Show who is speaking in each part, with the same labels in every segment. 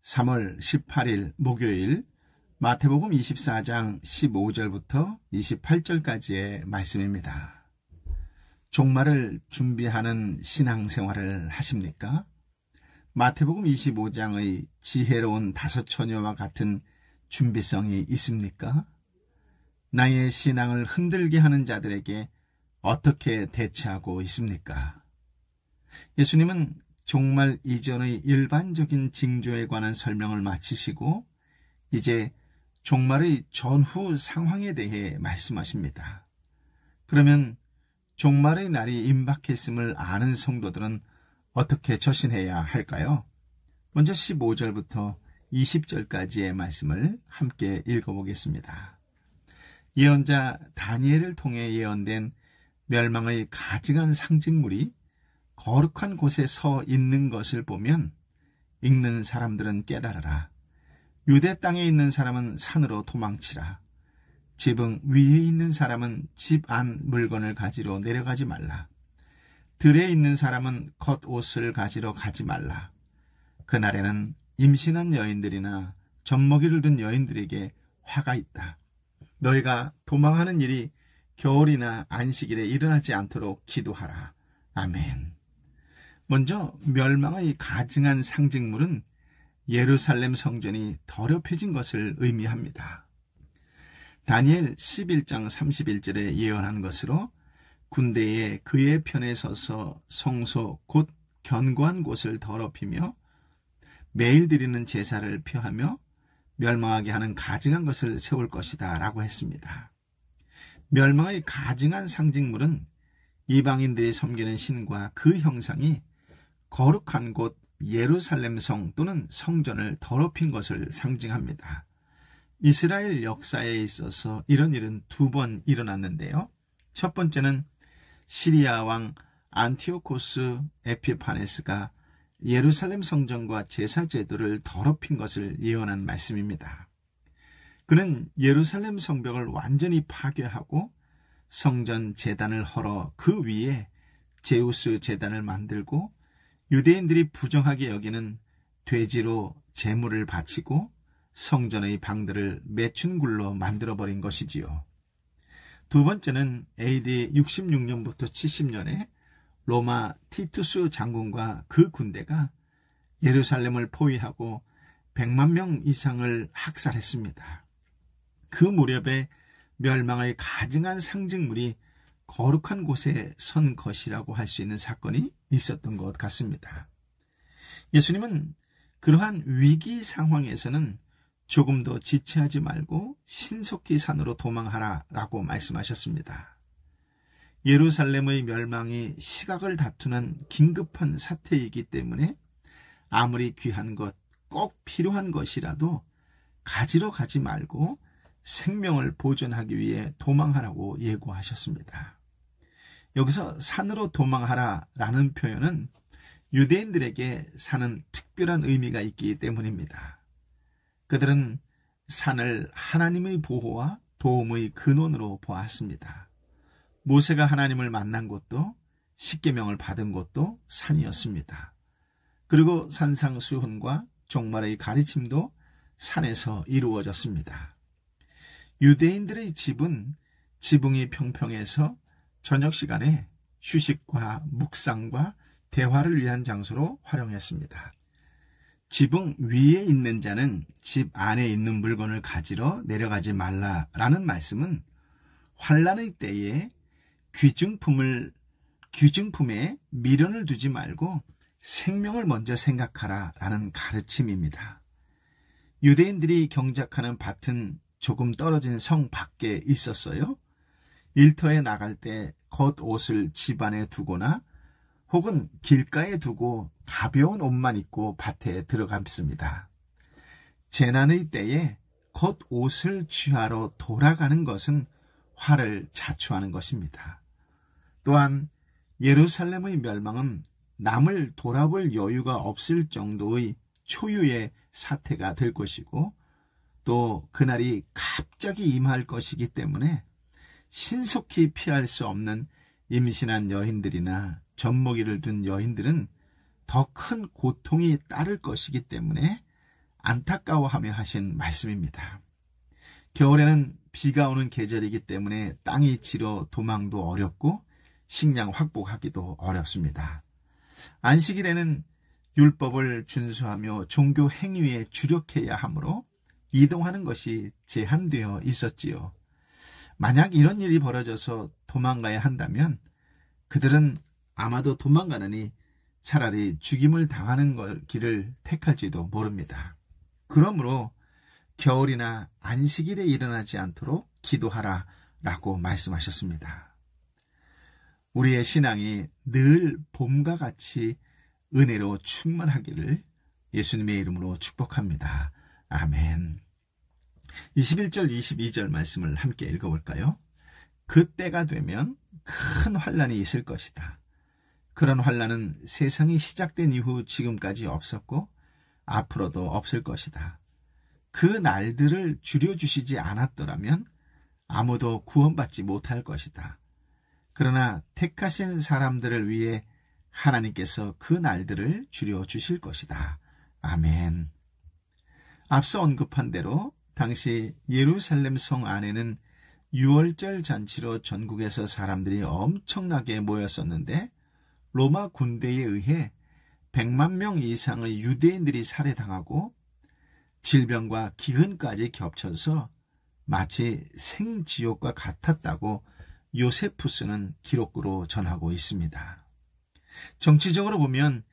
Speaker 1: 3월 18일 목요일 마태복음 24장 15절부터 28절까지의 말씀입니다. 종말을 준비하는 신앙생활을 하십니까? 마태복음 25장의 지혜로운 5 처녀와 같은 준비성이 있습니까? 나의 신앙을 흔들게 하는 자들에게 어떻게 대처하고 있습니까? 예수님은 종말 이전의 일반적인 징조에 관한 설명을 마치시고 이제 종말의 전후 상황에 대해 말씀하십니다. 그러면 종말의 날이 임박했음을 아는 성도들은 어떻게 처신해야 할까요? 먼저 15절부터 20절까지의 말씀을 함께 읽어보겠습니다. 예언자 다니엘을 통해 예언된 멸망의 가증한 상징물이 거룩한 곳에 서 있는 것을 보면 읽는 사람들은 깨달으라. 유대 땅에 있는 사람은 산으로 도망치라. 지붕 위에 있는 사람은 집 안 물건을 가지러 내려가지 말라. 들에 있는 사람은 겉옷을 가지러 가지 말라. 그날에는 임신한 여인들이나 젖먹이를 둔 여인들에게 화가 있다. 너희가 도망하는 일이 겨울이나 안식일에 일어나지 않도록 기도하라. 아멘. 먼저 멸망의 가증한 상징물은 예루살렘 성전이 더럽혀진 것을 의미합니다. 다니엘 11장 31절에 예언한 것으로 군대에 그의 편에 서서 성소 곧 견고한 곳을 더럽히며 매일 드리는 제사를 펴하며 멸망하게 하는 가증한 것을 세울 것이다 라고 했습니다. 멸망의 가증한 상징물은 이방인들이 섬기는 신과 그 형상이 거룩한 곳 예루살렘 성 또는 성전을 더럽힌 것을 상징합니다. 이스라엘 역사에 있어서 이런 일은 2번 일어났는데요. 첫 번째는 시리아 왕 안티오코스 에피파네스가 예루살렘 성전과 제사 제도를 더럽힌 것을 예언한 말씀입니다. 그는 예루살렘 성벽을 완전히 파괴하고 성전 제단을 헐어 그 위에 제우스 제단을 만들고 유대인들이 부정하게 여기는 돼지로 제물을 바치고 성전의 방들을 매춘굴로 만들어버린 것이지요. 두 번째는 AD 66년부터 70년에 로마 티투스 장군과 그 군대가 예루살렘을 포위하고 100만 명 이상을 학살했습니다. 그 무렵에 멸망의 가증한 상징물이 거룩한 곳에 선 것이라고 할 수 있는 사건이 있었던 것 같습니다. 예수님은 그러한 위기 상황에서는 조금 더 지체하지 말고 신속히 산으로 도망하라 라고 말씀하셨습니다. 예루살렘의 멸망이 시각을 다투는 긴급한 사태이기 때문에 아무리 귀한 것, 꼭 필요한 것이라도 가지러 가지 말고 생명을 보존하기 위해 도망하라고 예고하셨습니다. 여기서 산으로 도망하라 라는 표현은 유대인들에게 산은 특별한 의미가 있기 때문입니다. 그들은 산을 하나님의 보호와 도움의 근원으로 보았습니다. 모세가 하나님을 만난 곳도 십계명을 받은 곳도 산이었습니다. 그리고 산상수훈과 종말의 가르침도 산에서 이루어졌습니다. 유대인들의 집은 지붕이 평평해서 저녁 시간에 휴식과 묵상과 대화를 위한 장소로 활용했습니다. 지붕 위에 있는 자는 집 안에 있는 물건을 가지러 내려가지 말라라는 말씀은 환난의 때에 귀중품에 미련을 두지 말고 생명을 먼저 생각하라라는 가르침입니다. 유대인들이 경작하는 밭은 조금 떨어진 성 밖에 있었어요. 일터에 나갈 때 겉옷을 집 안에 두거나 혹은 길가에 두고 가벼운 옷만 입고 밭에 들어갔습니다. 재난의 때에 겉옷을 취하러 돌아가는 것은 화를 자초하는 것입니다. 또한 예루살렘의 멸망은 남을 돌아볼 여유가 없을 정도의 초유의 사태가 될 것이고 또 그날이 갑자기 임할 것이기 때문에 신속히 피할 수 없는 임신한 여인들이나 젖먹이를 둔 여인들은 더 큰 고통이 따를 것이기 때문에 안타까워하며 하신 말씀입니다. 겨울에는 비가 오는 계절이기 때문에 땅이 지러 도망도 어렵고 식량 확보하기도 어렵습니다. 안식일에는 율법을 준수하며 종교 행위에 주력해야 하므로 이동하는 것이 제한되어 있었지요. 만약 이런 일이 벌어져서 도망가야 한다면 그들은 아마도 도망가느니 차라리 죽임을 당하는 길을 택할지도 모릅니다. 그러므로 겨울이나 안식일에 일어나지 않도록 기도하라 라고 말씀하셨습니다. 우리의 신앙이 늘 봄과 같이 은혜로 충만하기를 예수님의 이름으로 축복합니다. 아멘. 21절 22절 말씀을 함께 읽어볼까요? 그때가 되면 큰 환난이 있을 것이다. 그런 환난은 세상이 시작된 이후 지금까지 없었고 앞으로도 없을 것이다. 그 날들을 줄여주시지 않았더라면 아무도 구원받지 못할 것이다. 그러나 택하신 사람들을 위해 하나님께서 그 날들을 줄여주실 것이다. 아멘. 앞서 언급한 대로 당시 예루살렘 성 안에는 유월절 잔치로 전국에서 사람들이 엄청나게 모였었는데 로마 군대에 의해 100만 명 이상의 유대인들이 살해당하고 질병과 기근까지 겹쳐서 마치 생지옥과 같았다고 요세푸스는 기록으로 전하고 있습니다. 정치적으로 보면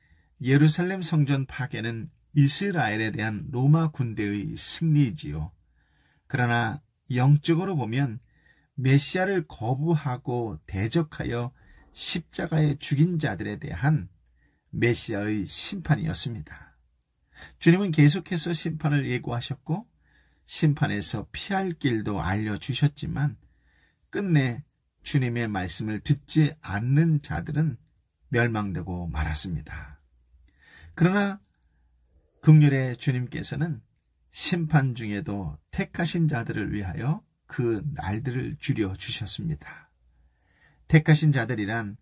Speaker 1: 예루살렘 성전 파괴는 이스라엘에 대한 로마 군대의 승리이지요. 그러나 영적으로 보면 메시아를 거부하고 대적하여 십자가에 죽인 자들에 대한 메시아의 심판이었습니다. 주님은 계속해서 심판을 예고하셨고 심판에서 피할 길도 알려주셨지만 끝내 주님의 말씀을 듣지 않는 자들은 멸망되고 말았습니다. 그러나 긍휼의 주님께서는 심판 중에도 택하신 자들을 위하여 그 날들을 줄여주셨습니다. 택하신 자들이란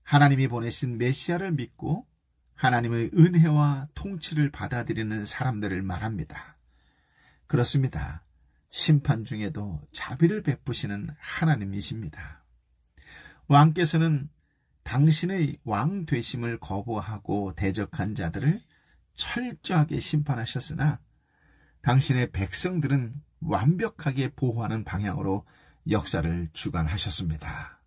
Speaker 1: 하나님이 보내신 메시아를 믿고 하나님의 은혜와 통치를 받아들이는 사람들을 말합니다. 그렇습니다. 심판 중에도 자비를 베푸시는 하나님이십니다. 왕께서는 당신의 왕 되심을 거부하고 대적한 자들을 철저하게 심판하셨으나 당신의 백성들은 완벽하게 보호하는 방향으로 역사를 주관하셨습니다.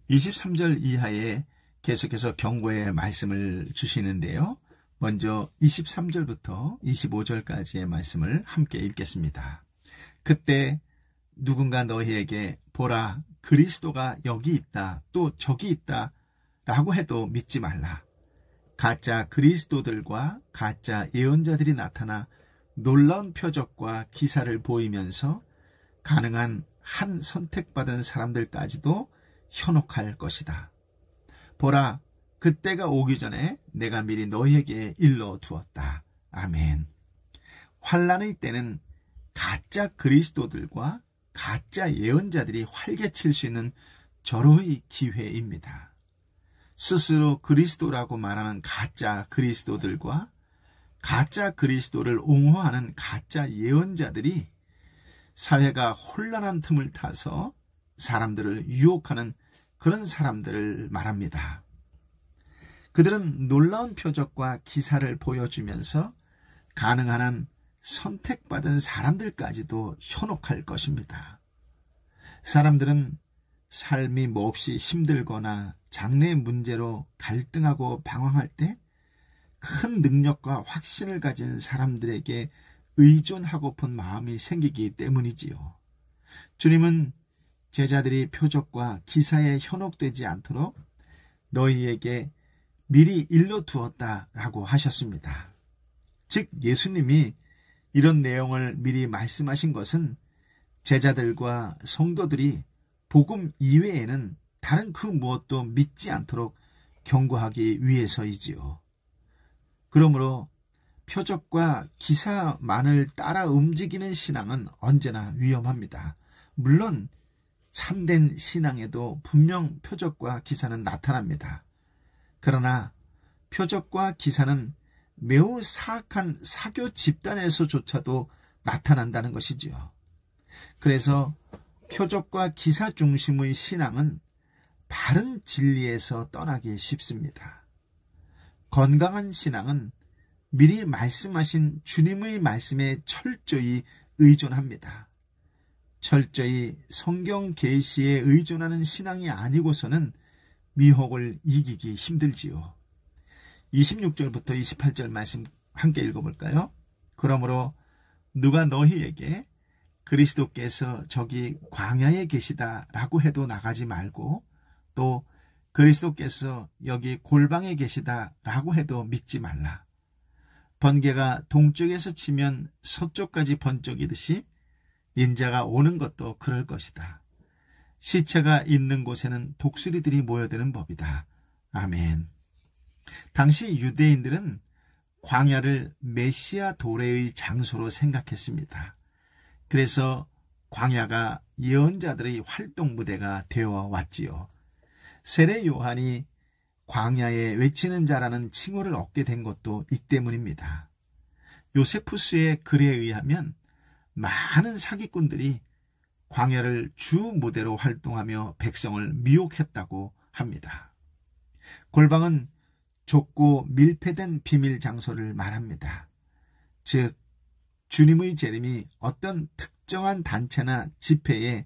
Speaker 1: 23절 이하에 계속해서 경고의 말씀을 주시는데요. 먼저 23절부터 25절까지의 말씀을 함께 읽겠습니다. 그때 누군가 너희에게 보라 그리스도가 여기 있다 또 저기 있다 라고 해도 믿지 말라. 가짜 그리스도들과 가짜 예언자들이 나타나 놀라운 표적과 기사를 보이면서 가능한 한 선택받은 사람들까지도 현혹할 것이다. 보라, 그때가 오기 전에 내가 미리 너희에게 일러 두었다. 아멘. 환난의 때는 가짜 그리스도들과 가짜 예언자들이 활개칠 수 있는 절호의 기회입니다. 스스로 그리스도라고 말하는 가짜 그리스도들과 가짜 그리스도를 옹호하는 가짜 예언자들이 사회가 혼란한 틈을 타서 사람들을 유혹하는 그런 사람들을 말합니다. 그들은 놀라운 표적과 기사를 보여주면서 가능한 한 선택받은 사람들까지도 현혹할 것입니다. 사람들은 삶이 몹시 힘들거나 장래 문제로 갈등하고 방황할 때 큰 능력과 확신을 가진 사람들에게 의존하고픈 마음이 생기기 때문이지요. 주님은 제자들이 표적과 기사에 현혹되지 않도록 너희에게 미리 일러두었다라고 하셨습니다. 즉 예수님이 이런 내용을 미리 말씀하신 것은 제자들과 성도들이 복음 이외에는 다른 그 무엇도 믿지 않도록 경고하기 위해서이지요. 그러므로 표적과 기사만을 따라 움직이는 신앙은 언제나 위험합니다. 물론 참된 신앙에도 분명 표적과 기사는 나타납니다. 그러나 표적과 기사는 매우 사악한 사교 집단에서조차도 나타난다는 것이지요. 그래서 표적과 기사 중심의 신앙은 바른 진리에서 떠나기 쉽습니다. 건강한 신앙은 미리 말씀하신 주님의 말씀에 철저히 의존합니다. 철저히 성경 계시에 의존하는 신앙이 아니고서는 미혹을 이기기 힘들지요. 26절부터 28절 말씀 함께 읽어볼까요? 그러므로 누가 너희에게 그리스도께서 저기 광야에 계시다라고 해도 나가지 말고, 또 그리스도께서 여기 골방에 계시다라고 해도 믿지 말라. 번개가 동쪽에서 치면 서쪽까지 번쩍이듯이 인자가 오는 것도 그럴 것이다. 시체가 있는 곳에는 독수리들이 모여드는 법이다. 아멘. 당시 유대인들은 광야를 메시아 도래의 장소로 생각했습니다. 그래서 광야가 예언자들의 활동 무대가 되어 왔지요. 세례 요한이 광야에 외치는 자라는 칭호를 얻게 된 것도 이 때문입니다. 요세푸스의 글에 의하면 많은 사기꾼들이 광야를 주 무대로 활동하며 백성을 미혹했다고 합니다. 골방은 좁고 밀폐된 비밀 장소를 말합니다. 즉, 주님의 재림이 어떤 특정한 단체나 집회에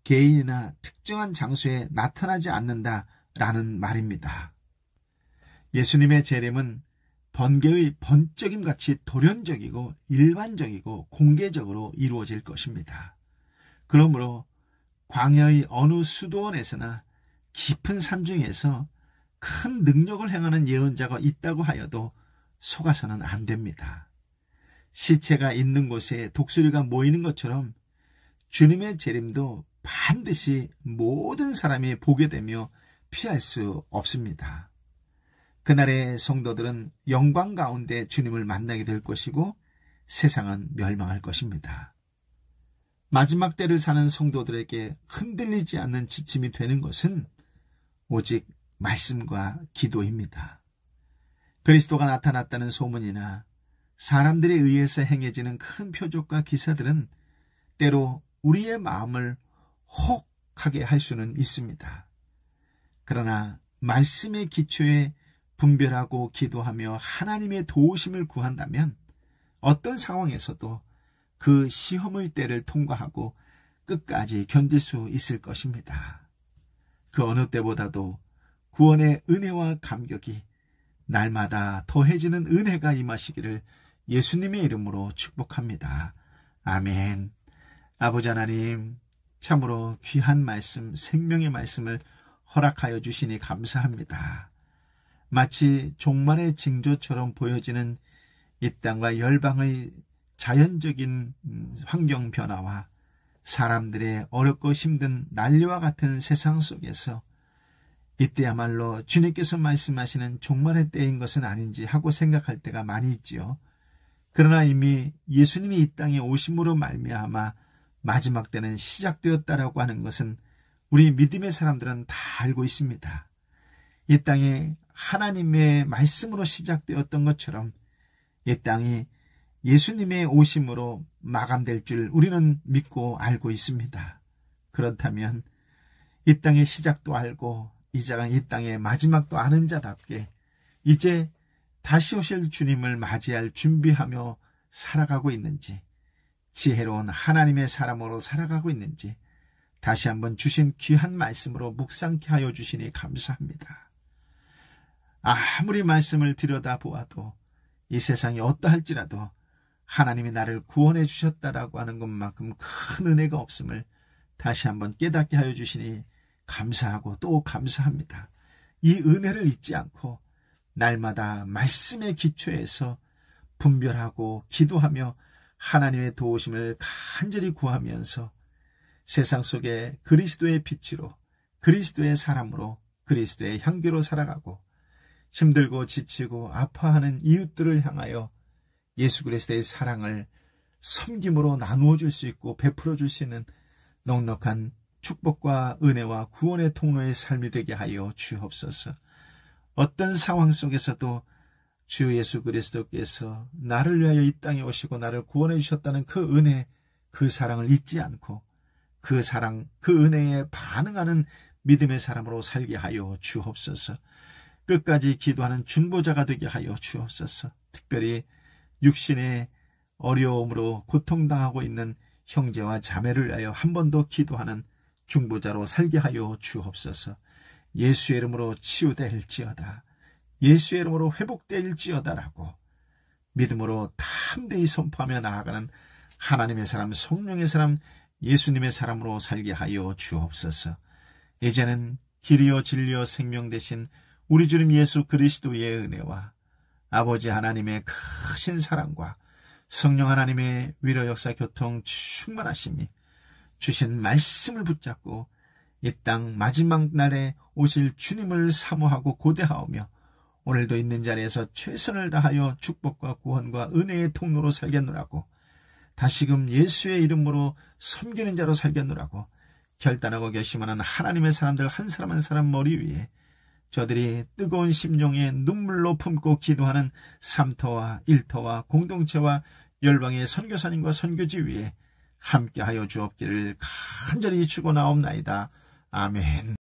Speaker 1: 개인이나 특정한 장소에 나타나지 않는다라는 말입니다. 예수님의 재림은 번개의 번쩍임같이 돌연적이고 일반적이고 공개적으로 이루어질 것입니다. 그러므로 광야의 어느 수도원에서나 깊은 산중에서 큰 능력을 행하는 예언자가 있다고 하여도 속아서는 안 됩니다. 시체가 있는 곳에 독수리가 모이는 것처럼 주님의 재림도 반드시 모든 사람이 보게 되며 피할 수 없습니다. 그날의 성도들은 영광 가운데 주님을 만나게 될 것이고 세상은 멸망할 것입니다. 마지막 때를 사는 성도들에게 흔들리지 않는 지침이 되는 것은 오직 말씀과 기도입니다. 그리스도가 나타났다는 소문이나 사람들에 의해서 행해지는 큰 표적과 기사들은 때로 우리의 마음을 혹하게 할 수는 있습니다. 그러나 말씀의 기초에 분별하고 기도하며 하나님의 도우심을 구한다면 어떤 상황에서도 그 시험의 때를 통과하고 끝까지 견딜 수 있을 것입니다. 그 어느 때보다도 구원의 은혜와 감격이 날마다 더해지는 은혜가 임하시기를 예수님의 이름으로 축복합니다. 아멘. 아버지 하나님, 참으로 귀한 말씀, 생명의 말씀을 허락하여 주시니 감사합니다. 마치 종말의 징조처럼 보여지는 이 땅과 열방의 자연적인 환경 변화와 사람들의 어렵고 힘든 난리와 같은 세상 속에서 이때야말로 주님께서 말씀하시는 종말의 때인 것은 아닌지 하고 생각할 때가 많이 있지요. 그러나 이미 예수님이 이 땅에 오심으로 말미암아 마지막 때는 시작되었다라고 하는 것은 우리 믿음의 사람들은 다 알고 있습니다. 이 땅에 하나님의 말씀으로 시작되었던 것처럼 이 땅이 예수님의 오심으로 마감될 줄 우리는 믿고 알고 있습니다. 그렇다면 이 땅의 시작도 알고 이 땅의 마지막도 아는 자답게 이제 다시 오실 주님을 맞이할 준비하며 살아가고 있는지, 지혜로운 하나님의 사람으로 살아가고 있는지 다시 한번 주신 귀한 말씀으로 묵상케 하여 주시니 감사합니다. 아무리 말씀을 들여다보아도 이 세상이 어떠할지라도 하나님이 나를 구원해 주셨다라고 하는 것만큼 큰 은혜가 없음을 다시 한번 깨닫게 하여 주시니 감사하고 또 감사합니다. 이 은혜를 잊지 않고 날마다 말씀의 기초에서 분별하고 기도하며 하나님의 도우심을 간절히 구하면서 세상 속에 그리스도의 빛으로, 그리스도의 사람으로, 그리스도의 향기로 살아가고 힘들고 지치고 아파하는 이웃들을 향하여 예수 그리스도의 사랑을 섬김으로 나누어 줄 수 있고 베풀어 줄 수 있는 넉넉한 축복과 은혜와 구원의 통로의 삶이 되게 하여 주옵소서. 어떤 상황 속에서도 주 예수 그리스도께서 나를 위하여 이 땅에 오시고 나를 구원해 주셨다는 그 은혜, 그 사랑을 잊지 않고 그 사랑, 그 은혜에 반응하는 믿음의 사람으로 살게 하여 주옵소서. 끝까지 기도하는 중보자가 되게 하여 주옵소서. 특별히 육신의 어려움으로 고통당하고 있는 형제와 자매를 위하여 한 번 더 기도하는 중보자로 살게 하여 주옵소서. 예수의 이름으로 치유될지어다. 예수의 이름으로 회복될지어다라고 믿음으로 담대히 선포하며 나아가는 하나님의 사람, 성령의 사람, 예수님의 사람으로 살게 하여 주옵소서. 이제는 길이요 진리요 생명 되신 우리 주님 예수 그리스도의 은혜와 아버지 하나님의 크신 사랑과 성령 하나님의 위로 역사 교통 충만하심이 주신 말씀을 붙잡고 이 땅 마지막 날에 오실 주님을 사모하고 고대하오며 오늘도 있는 자리에서 최선을 다하여 축복과 구원과 은혜의 통로로 살겠노라고, 다시금 예수의 이름으로 섬기는 자로 살겠노라고 결단하고 결심하는 하나님의 사람들 한 사람 한 사람 머리 위에 저들이 뜨거운 심령에 눈물로 품고 기도하는 삼터와 일터와 공동체와 열방의 선교사님과 선교지 위에 함께하여 주옵기를 간절히 축원하옵나이다. 아멘.